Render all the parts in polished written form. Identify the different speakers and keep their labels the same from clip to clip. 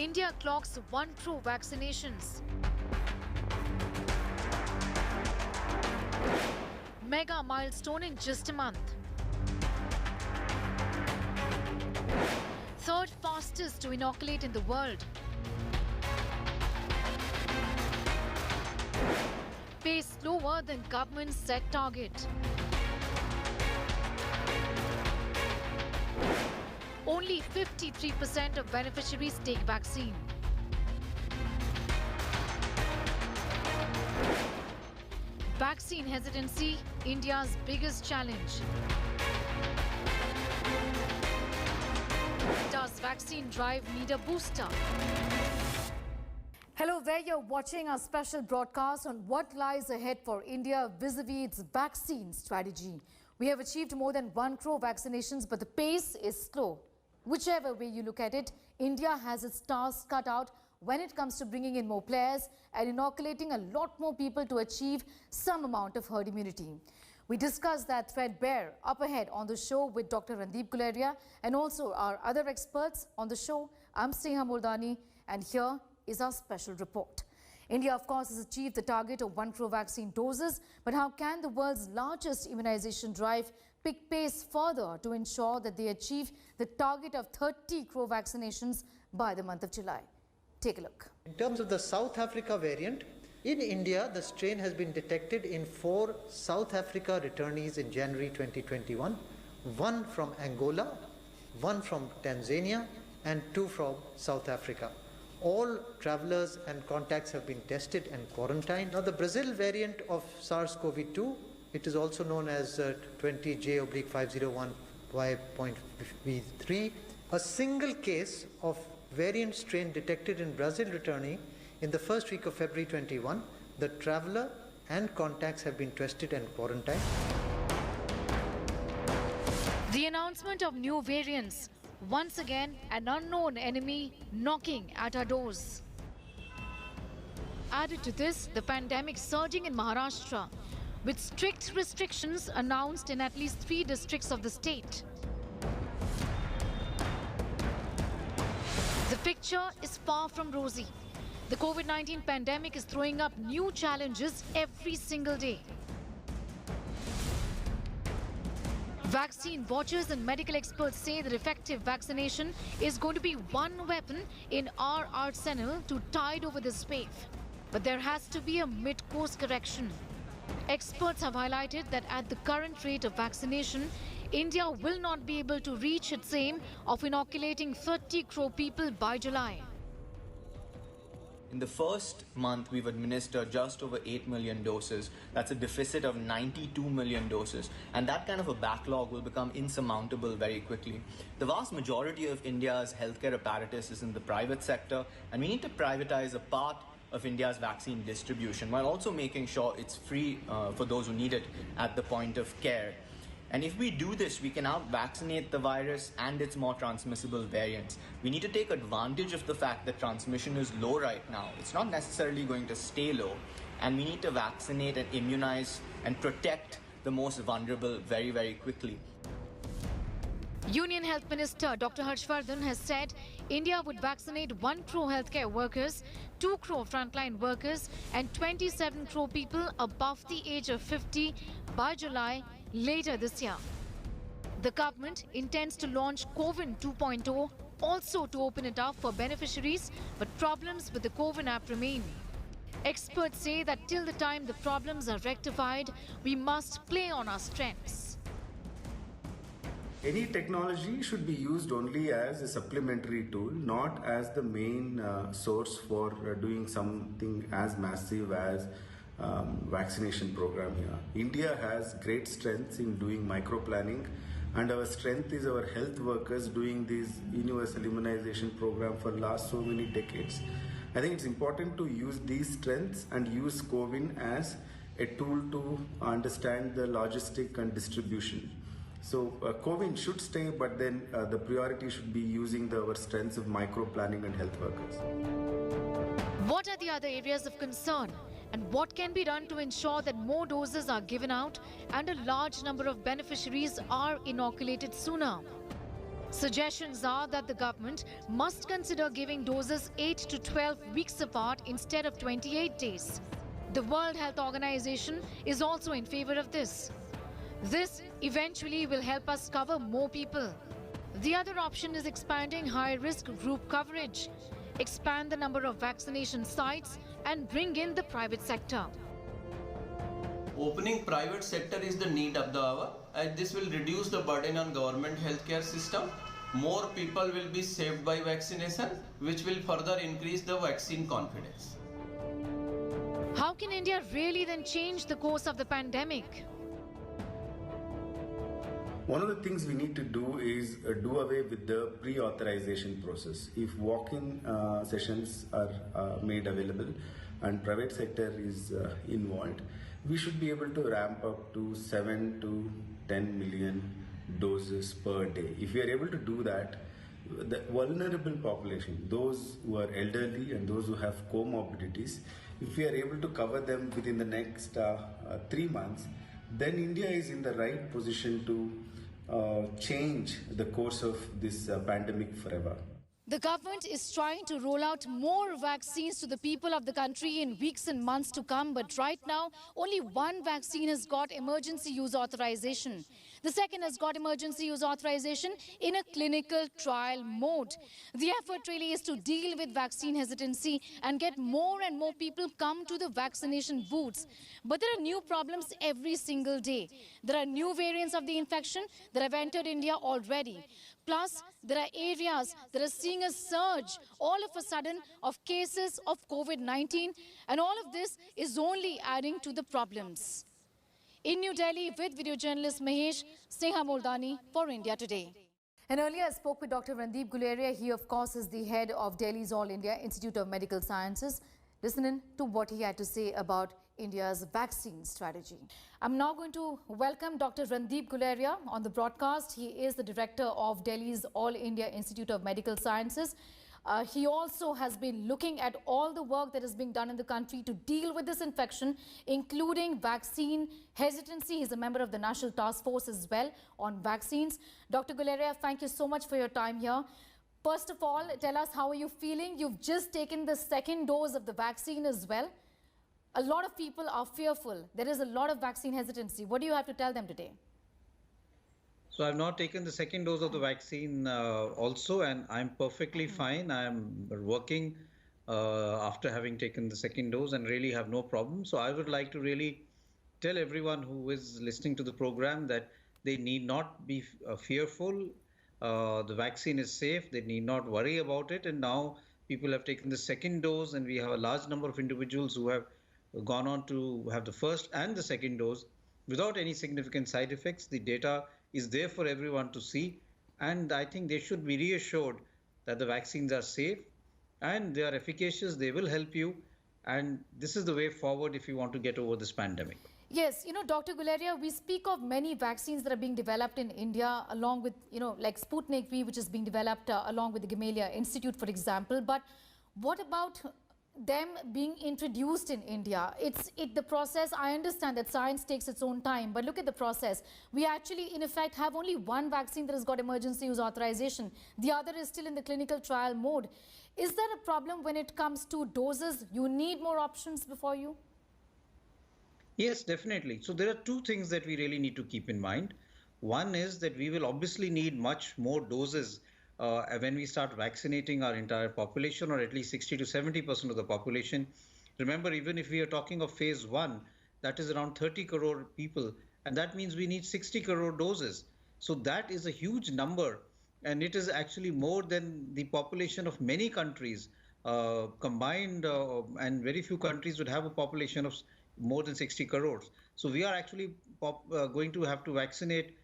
Speaker 1: India clocks 1 crore vaccinations. Mega milestone in just a month. Third fastest to inoculate in the world. Pace slower than government's set target. Only 53% of beneficiaries take vaccine. Vaccine hesitancy, India's biggest challenge. Does vaccine drive need a booster? Hello there, you're watching our special broadcast on what lies ahead for India vis-a-vis its vaccine strategy. We have achieved more than 1 crore vaccinations, but the pace is slow. Whichever way you look at it, India has its task cut out when it comes to bringing in more players and inoculating a lot more people to achieve some amount of herd immunity. We discussed that threadbare up ahead on the show with Dr. Randeep Guleria and also our other experts on the show. I'm Sneha Moldani, and here is our special report. India, of course, has achieved the target of 1 crore vaccine doses, but how can the world's largest immunization drive pick pace further to ensure that they achieve the target of 30 crore vaccinations by the month of July? Take a look.
Speaker 2: In terms of the South Africa variant, in India, the strain has been detected in 4 South Africa returnees in January 2021, 1 from Angola, 1 from Tanzania, and 2 from South Africa. All travelers and contacts have been tested and quarantined. Now, the Brazil variant of SARS-CoV-2, it is also known as 20J/501Y.V3, a single case of variant strain detected in Brazil returnee in the first week of February 21. The traveler and contacts have been tested and quarantined.
Speaker 1: The announcement of new variants. Once again, an unknown enemy knocking at our doors. Added to this, the pandemic surging in Maharashtra, with strict restrictions announced in at least 3 districts of the state. The picture is far from rosy. The COVID-19 pandemic is throwing up new challenges every single day. Vaccine watchers and medical experts say that effective vaccination is going to be one weapon in our arsenal to tide over this wave. But there has to be a mid-course correction. Experts have highlighted that at the current rate of vaccination, India will not be able to reach its aim of inoculating 30 crore people by July.
Speaker 3: In the first month, we've administered just over 8 million doses. That's a deficit of 92 million doses. And that kind of a backlog will become insurmountable very quickly. The vast majority of India's healthcare apparatus is in the private sector, and we need to privatize a part of India's vaccine distribution while also making sure it's free for those who need it at the point of care. And if we do this, we can out-vaccinate the virus and its more transmissible variants. We need to take advantage of the fact that transmission is low right now. It's not necessarily going to stay low. And we need to vaccinate and immunize and protect the most vulnerable very, very quickly.
Speaker 1: Union Health Minister Dr. Harshvardhan has said India would vaccinate 1 crore healthcare workers, 2 crore frontline workers, and 27 crore people above the age of 50 by July later this year. The government intends to launch CoWin 2.0 also to open it up for beneficiaries, but problems with the CoWin app remain. Experts say that till the time the problems are rectified, we must play on our strengths.
Speaker 4: Any technology should be used only as a supplementary tool, not as the main source for doing something as massive as vaccination program here. India has great strengths in doing micro-planning, and our strength is our health workers doing this universal immunization program for last so many decades. I think it's important to use these strengths and use CoWin as a tool to understand the logistic and distribution. So CoWin should stay, but then the priority should be using our strengths of micro-planning and health workers.
Speaker 1: What are the other areas of concern? And what can be done to ensure that more doses are given out and a large number of beneficiaries are inoculated sooner? Suggestions are that the government must consider giving doses 8 to 12 weeks apart instead of 28 days. The World Health Organization is also in favor of this. This eventually will help us cover more people. The other option is expanding high-risk group coverage, expand the number of vaccination sites and bring in the private sector.
Speaker 5: Opening private sector is the need of the hour, and this will reduce the burden on government healthcare system. More people will be saved by vaccination, which will further increase the vaccine confidence.
Speaker 1: How can India really then change the course of the pandemic?
Speaker 4: One of the things we need to do is do away with the pre-authorization process. If walk-in sessions are made available and private sector is involved, we should be able to ramp up to 7 to 10 million doses per day. If we are able to do that, the vulnerable population, those who are elderly and those who have comorbidities, if we are able to cover them within the next 3 months, then India is in the right position to change the course of this pandemic forever.
Speaker 1: The government is trying to roll out more vaccines to the people of the country in weeks and months to come, but right now, only one vaccine has got emergency use authorization. The second has got emergency use authorization in a clinical trial mode. The effort really is to deal with vaccine hesitancy and get more and more people come to the vaccination booths. But there are new problems every single day. There are new variants of the infection that have entered India already. Plus, there are areas that are seeing a surge all of a sudden of cases of COVID-19, and all of this is only adding to the problems. In New Delhi with video journalist Mahesh, Sneha Moldani for India Today. And earlier I spoke with Dr. Randeep Guleria. He of course is the head of Delhi's All India Institute of Medical Sciences. Listen in to what he had to say about India's vaccine strategy. I'm now going to welcome Dr. Randeep Guleria on the broadcast. He is the director of Delhi's All India Institute of Medical Sciences. He also has been looking at all the work that is being done in the country to deal with this infection, including vaccine hesitancy. He's a member of the National Task Force as well on vaccines. Dr. Guleria, thank you so much for your time here. First of all, tell us, how are you feeling? You've just taken the second dose of the vaccine as well. A lot of people are fearful. There is a lot of vaccine hesitancy. What do you have to tell them today?
Speaker 6: So I've now taken the second dose of the vaccine also, and I'm perfectly fine. I'm working after having taken the second dose and really have no problem. So I would like to really tell everyone who is listening to the program that they need not be fearful. The vaccine is safe. They need not worry about it. And now people have taken the second dose, and we have a large number of individuals who have gone on to have the first and the second dose without any significant side effects. The data is there for everyone to see, and I think they should be reassured that the vaccines are safe and they are efficacious. They will help you, and this is the way forward if you want to get over this pandemic.
Speaker 1: Yes, you know, Dr. Guleria, we speak of many vaccines that are being developed in India along with, like Sputnik V, which is being developed along with the Gamaleya Institute, for example. But what about them being introduced in India? The process, I understand that science takes its own time, but look at the process. We actually, in effect, have only one vaccine that has got emergency use authorization. The other is still in the clinical trial mode. Is there a problem when it comes to doses? You need more options before you?
Speaker 6: Yes, definitely. So there are two things that we really need to keep in mind. One is that we will obviously need much more doses when we start vaccinating our entire population, or at least 60 to 70% of the population. Remember, even if we are talking of phase 1, that is around 30 crore people, and that means we need 60 crore doses. So that is a huge number, and it is actually more than the population of many countries combined, and very few countries would have a population of more than 60 crores. So we are actually going to have to vaccinate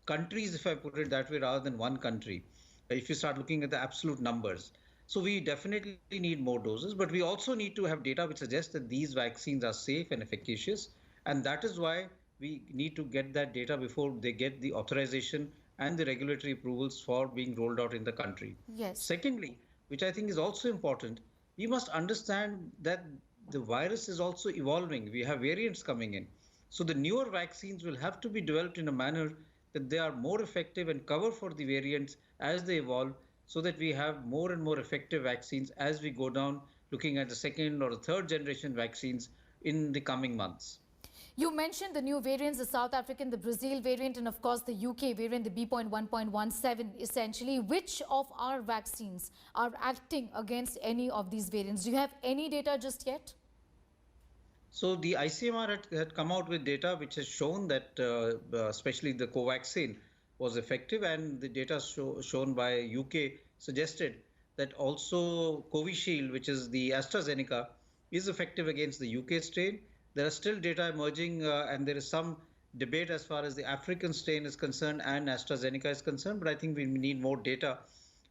Speaker 6: countries, if I put it that way, rather than one country, if you start looking at the absolute numbers. So we definitely need more doses, but we also need to have data which suggests that these vaccines are safe and efficacious. And that is why we need to get that data before they get the authorization and the regulatory approvals for being rolled out in the country.
Speaker 1: Yes.
Speaker 6: Secondly, which I think is also important, we must understand that the virus is also evolving. We have variants coming in. So the newer vaccines will have to be developed in a manner that they are more effective and cover for the variants as they evolve, so that we have more and more effective vaccines as we go down looking at the second or the third generation vaccines in the coming months.
Speaker 1: You mentioned the new variants, the South African, the Brazil variant, and of course the UK variant, the B.1.17, essentially. Which of our vaccines are acting against any of these variants? Do you have any data just yet?
Speaker 6: So the ICMR had come out with data which has shown that especially the Covaxin was effective, and the data shown by UK suggested that also Covishield, which is the AstraZeneca, is effective against the UK strain. There are still data emerging and there is some debate as far as the African strain is concerned and AstraZeneca is concerned, but I think we need more data.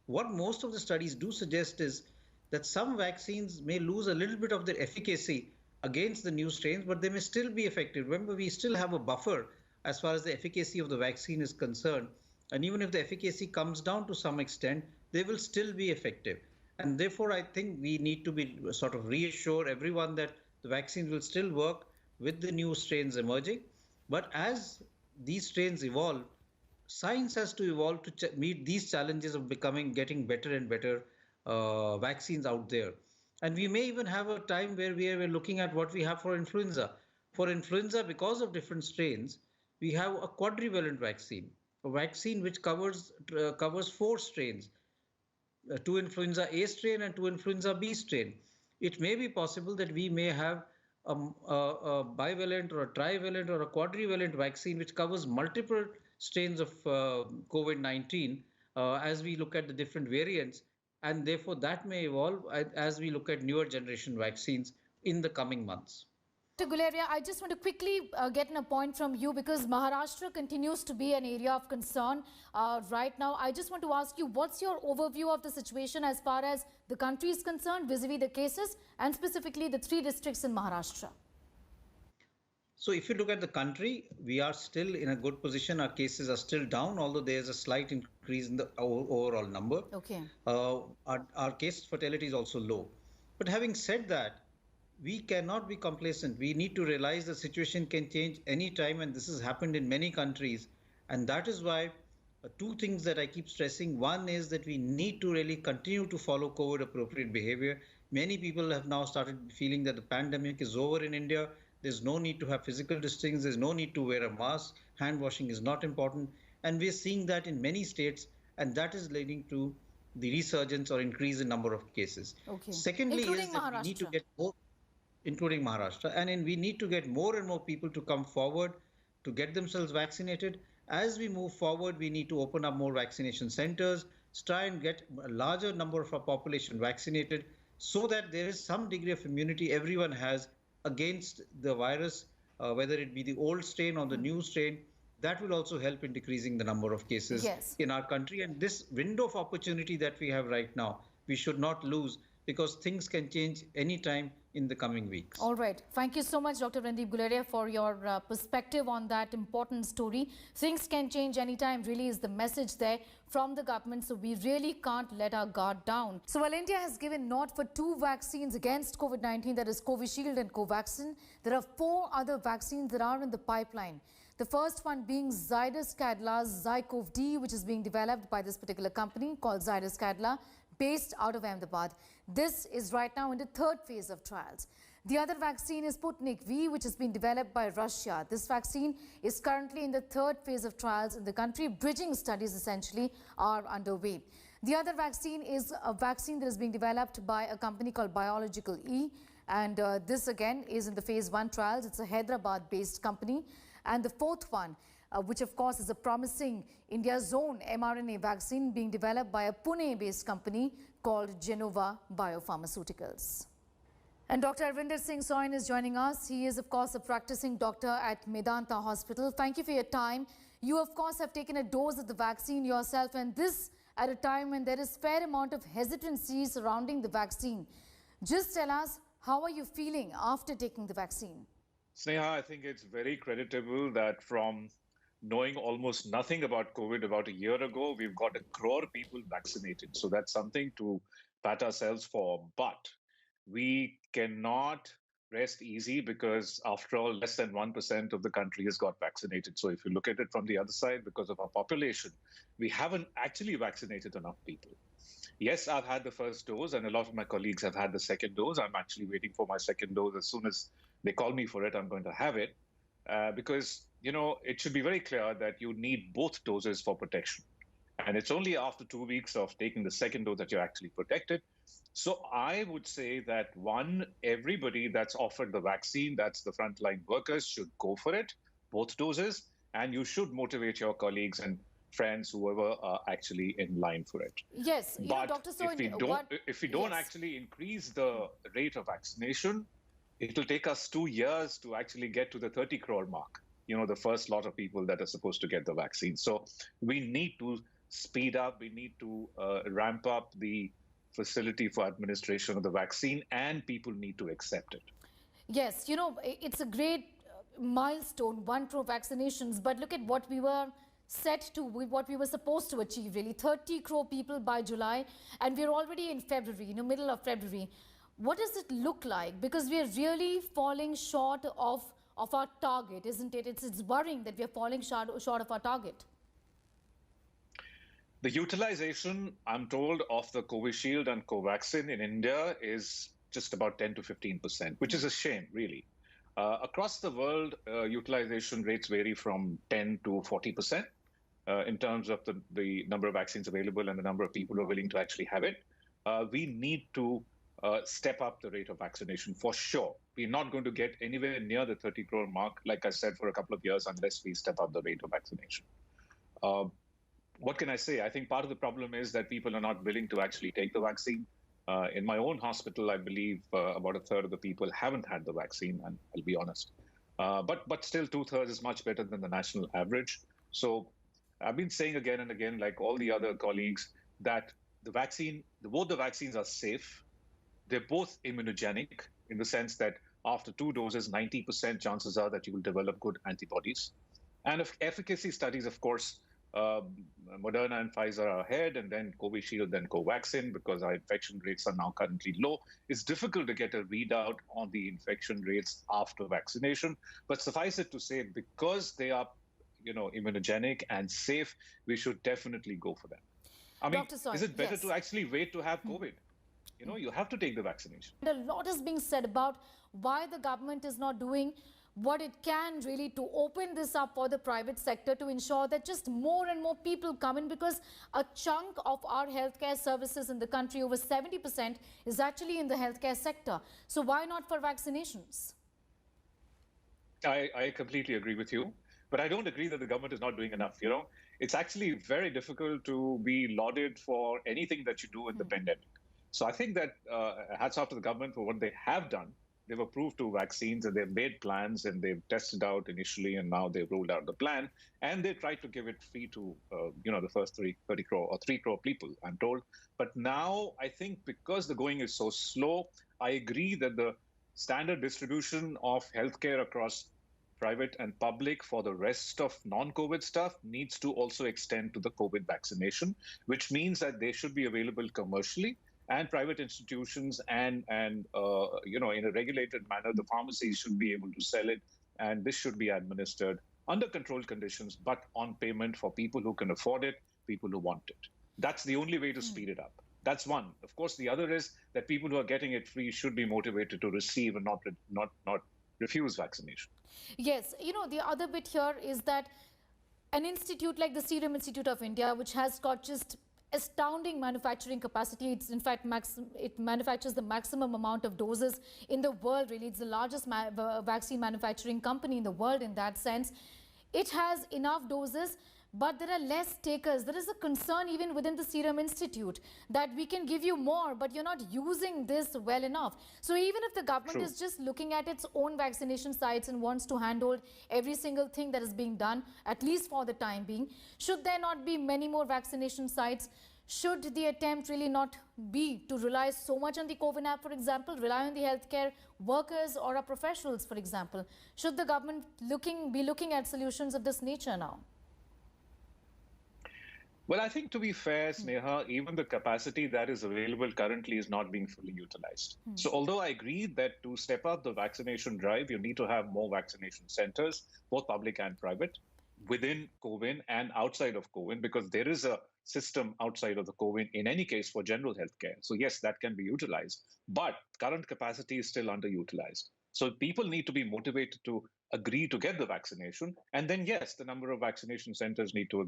Speaker 6: What most of the studies do suggest is that some vaccines may lose a little bit of their efficacy against the new strains, but they may still be effective. Remember, we still have a buffer as far as the efficacy of the vaccine is concerned. And even if the efficacy comes down to some extent, they will still be effective. And therefore, I think we need to be sort of reassure everyone that the vaccines will still work with the new strains emerging. But as these strains evolve, science has to evolve to meet these challenges of getting better and better vaccines out there. And we may even have a time where we are looking at what we have for influenza. For influenza, because of different strains, we have a quadrivalent vaccine, a vaccine which covers 4 strains, 2 influenza A strain and 2 influenza B strain. It may be possible that we may have a bivalent or a trivalent or a quadrivalent vaccine which covers multiple strains of COVID-19 as we look at the different variants. And therefore, that may evolve as we look at newer generation vaccines in the coming months.
Speaker 1: Dr. Guleria, I just want to quickly get a point from you, because Maharashtra continues to be an area of concern right now. I just want to ask you, what's your overview of the situation as far as the country is concerned, vis-a-vis the cases, and specifically the 3 districts in Maharashtra?
Speaker 6: So if you look at the country, we are still in a good position. Our cases are still down, although there's a slight increase in the overall number.
Speaker 1: Okay.
Speaker 6: Our case fatality is also low. But having said that, we cannot be complacent. We need to realize the situation can change anytime, and this has happened in many countries. And that is why 2 things that I keep stressing. One is that we need to really continue to follow COVID appropriate behavior. Many people have now started feeling that the pandemic is over in India. There's no need to have physical distancing. There's no need to wear a mask. Hand washing is not important. And we're seeing that in many states, and that is leading to the resurgence or increase in number of cases.
Speaker 1: Okay.
Speaker 6: Secondly,
Speaker 1: including
Speaker 6: is that we need to
Speaker 1: Maharashtra.
Speaker 6: get more, including Maharashtra, and we need to get more and more people to come forward to get themselves vaccinated. As we move forward, we need to open up more vaccination centers, try and get a larger number of our population vaccinated so that there is some degree of immunity everyone has against the virus, whether it be the old strain or the new strain. That will also help in decreasing the number of cases in our country. And this window of opportunity that we have right now, we should not lose, because things can change anytime in the coming weeks.
Speaker 1: All right. Thank you so much, Dr. Randeep Guleria, for your perspective on that important story. Things can change anytime really is the message there from the government. So we really can't let our guard down. So while India has given nod for 2 vaccines against COVID-19, that is Covishield and Covaxin, there are 4 other vaccines that are in the pipeline. The first one being Zydus Cadla's ZyCoV-D, which is being developed by this particular company called Zydus Cadla, based out of Ahmedabad. This is right now in the 3rd phase of trials. The other vaccine is Sputnik V, which has been developed by Russia. This vaccine is currently in the 3rd phase of trials in the country. Bridging studies essentially are underway. The other vaccine is a vaccine that is being developed by a company called Biological E. And this again is in the phase 1 trials. It's a Hyderabad-based company. And the 4th one, which of course is a promising India's own mRNA vaccine being developed by a Pune-based company called Genova Biopharmaceuticals. And Dr. Arvinder Singh Soin is joining us. He is of course a practicing doctor at Medanta Hospital. Thank you for your time. You of course have taken a dose of the vaccine yourself, and this at a time when there is fair amount of hesitancy surrounding the vaccine. Just tell us, how are you feeling after taking the vaccine?
Speaker 7: Sneha, I think it's very creditable that from knowing almost nothing about COVID about a year ago, we've got 1 crore people vaccinated. So that's something to pat ourselves for. But we cannot rest easy because, after all, less than 1% of the country has got vaccinated. So if you look at it from the other side, because of our population, we haven't actually vaccinated enough people. Yes, I've had the first dose, and a lot of my colleagues have had the second dose. I'm actually waiting for my second dose. As soon as they call me for it, I'm going to have it. Because, it should be very clear that you need both doses for protection. And it's only after 2 weeks of taking the second dose that you're actually protected. So I would say that, one, everybody that's offered the vaccine, that's the frontline workers, should go for it, both doses, and you should motivate your colleagues and friends, whoever are actually in line for it.
Speaker 1: Yes,
Speaker 7: But
Speaker 1: Dr. Soin,
Speaker 7: if we don't actually increase the rate of vaccination, it will take us 2 years to actually get to the 30 crore mark, the first lot of people that are supposed to get the vaccine. So we need to speed up, we need to ramp up the facility for administration of the vaccine, and people need to accept it.
Speaker 1: Yes, it's a great milestone, 1 crore vaccinations, but look at what we were set to, what we were supposed to achieve, really. 30 crore people by July, and we're already in February, middle of February. What does it look like? Because we are really falling short of our target, isn't it? It's worrying that we are falling short of our target.
Speaker 7: The utilization, I'm told, of the Covishield and Covaxin in India is just about 10 to 15%, which is a shame, really. Across the world, utilization rates vary from 10 to 40% in terms of the number of vaccines available and the number of people who are willing to actually have it. We need to step up the rate of vaccination for sure. We're not going to get anywhere near the 30 crore mark, like I said, for a couple of years unless we step up the rate of vaccination. What can I say? I think part of the problem is that people are not willing to actually take the vaccine. In my own hospital, I believe about a third of the people haven't had the vaccine, and I'll be honest. But still, 2/3 is much better than the national average. So I've been saying again and again, like all the other colleagues, that both the vaccines are safe. They're both immunogenic in the sense that after 2 doses, 90% chances are that you will develop good antibodies. And efficacy studies, of course, Moderna and Pfizer are ahead, and then Covishield, then Covaxin, because our infection rates are now currently low. It's difficult to get a readout on the infection rates after vaccination, but suffice it to say, because they are, immunogenic and safe, we should definitely go for them. I mean, is it better to actually wait to have COVID? You have to take the vaccination.
Speaker 1: A lot is being said about why the government is not doing what it can really to open this up for the private sector to ensure that just more and more people come in, because a chunk of our healthcare services in the country, over 70%, is actually in the healthcare sector. So why not for vaccinations?
Speaker 7: I completely agree with you, but I don't agree that the government is not doing enough. It's actually very difficult to be lauded for anything that you do in the pandemic. So I think that hats off to the government for what they have done. They've approved 2 vaccines, and they've made plans, and they've tested out initially, and now they've rolled out the plan, and they tried to give it free to, the first 30 crore or 3 crore people, I'm told. But now I think because the going is so slow, I agree that the standard distribution of healthcare across private and public for the rest of non-COVID stuff needs to also extend to the COVID vaccination, which means that they should be available commercially, and private institutions and in a regulated manner, the pharmacies should be able to sell it, and this should be administered under controlled conditions, but on payment for people who can afford it, people who want it. That's the only way to speed it up. That's one. Of course, the other is that people who are getting it free should be motivated to receive and not refuse vaccination.
Speaker 1: Yes, the other bit here is that an institute like the Serum Institute of India, which has got just astounding manufacturing capacity. It's in fact it manufactures the maximum amount of doses in the world, really. It's the largest vaccine manufacturing company in the world in that sense. It has enough doses, but there are less takers. There is a concern even within the Serum Institute that we can give you more, but you're not using this well enough. So even if the government is just looking at its own vaccination sites and wants to handhold every single thing that is being done, at least for the time being, should there not be many more vaccination sites? Should the attempt really not be to rely so much on the CoWin app, for example, rely on the healthcare workers or our professionals, for example? Should the government be looking at solutions of this nature now?
Speaker 7: Well, I think to be fair, Sneha, even the capacity that is available currently is not being fully utilized. So although I agree that to step up the vaccination drive, you need to have more vaccination centers, both public and private, within CoWin and outside of CoWin, because there is a system outside of the CoWin in any case for general healthcare. So yes, that can be utilized, but current capacity is still underutilized. So people need to be motivated to agree to get the vaccination. And then, yes, the number of vaccination centers need to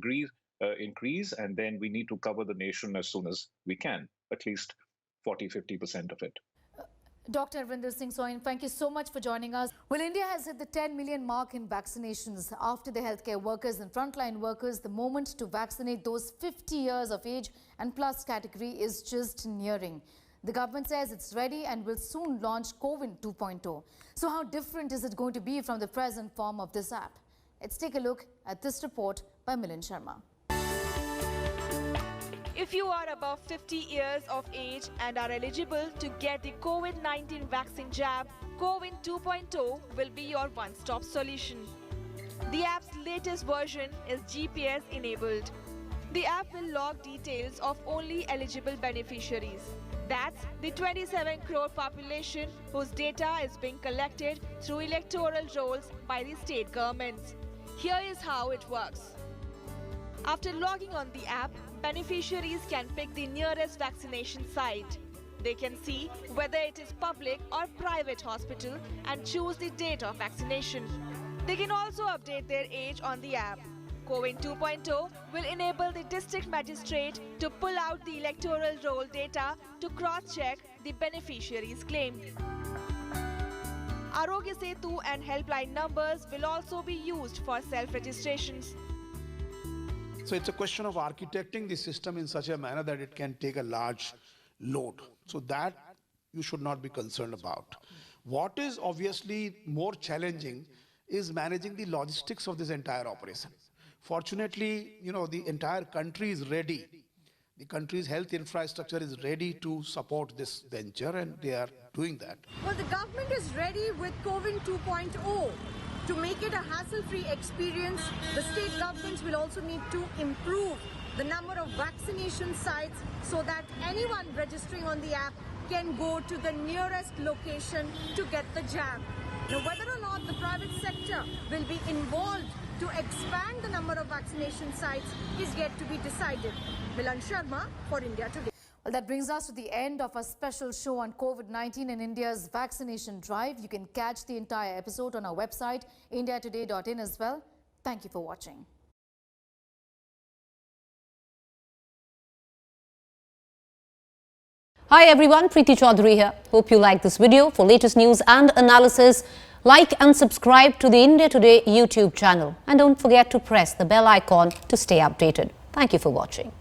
Speaker 7: increase. And then we need to cover the nation as soon as we can, at least 40–50% of it.
Speaker 1: Dr. Arvinder Singh Soin, thank you so much for joining us. Well, India has hit the 10 million mark in vaccinations. After the healthcare workers and frontline workers, the moment to vaccinate those 50 years of age and plus category is just nearing. The government says it's ready and will soon launch CoWin 2.0. So how different is it going to be from the present form of this app? Let's take a look at this report by Milind Sharma.
Speaker 8: If you are above 50 years of age and are eligible to get the COVID-19 vaccine jab, CoWin 2.0 will be your one-stop solution. The app's latest version is GPS enabled. The app will log details of only eligible beneficiaries. That's the 27 crore population whose data is being collected through electoral rolls by the state governments. Here is how it works. After logging on the app, beneficiaries can pick the nearest vaccination site. They can see whether it is public or private hospital and choose the date of vaccination. They can also update their age on the app. CoWin 2.0 will enable the district magistrate to pull out the electoral roll data to cross-check the beneficiary's claim. Arogya Setu and helpline numbers will also be used for self-registrations.
Speaker 9: So it's a question of architecting the system in such a manner that it can take a large load. So that you should not be concerned about. What is obviously more challenging is managing the logistics of this entire operation. Fortunately, the entire country is ready. The country's health infrastructure is ready to support this venture, and they are doing that.
Speaker 10: Well, the government is ready with CoWin 2.0. To make it a hassle-free experience, the state governments will also need to improve the number of vaccination sites so that anyone registering on the app can go to the nearest location to get the jab. Now, whether or not the private sector will be involved to expand the number of vaccination sites is yet to be decided. Milind Sharma for India Today.
Speaker 1: Well, that brings us to the end of our special show on COVID-19 and India's vaccination drive. You can catch the entire episode on our website, indiatoday.in as well. Thank you for watching.
Speaker 11: Hi everyone, Preeti Chaudhary here. Hope you like this video. For latest news and analysis, like and subscribe to the India Today YouTube channel. And don't forget to press the bell icon to stay updated. Thank you for watching.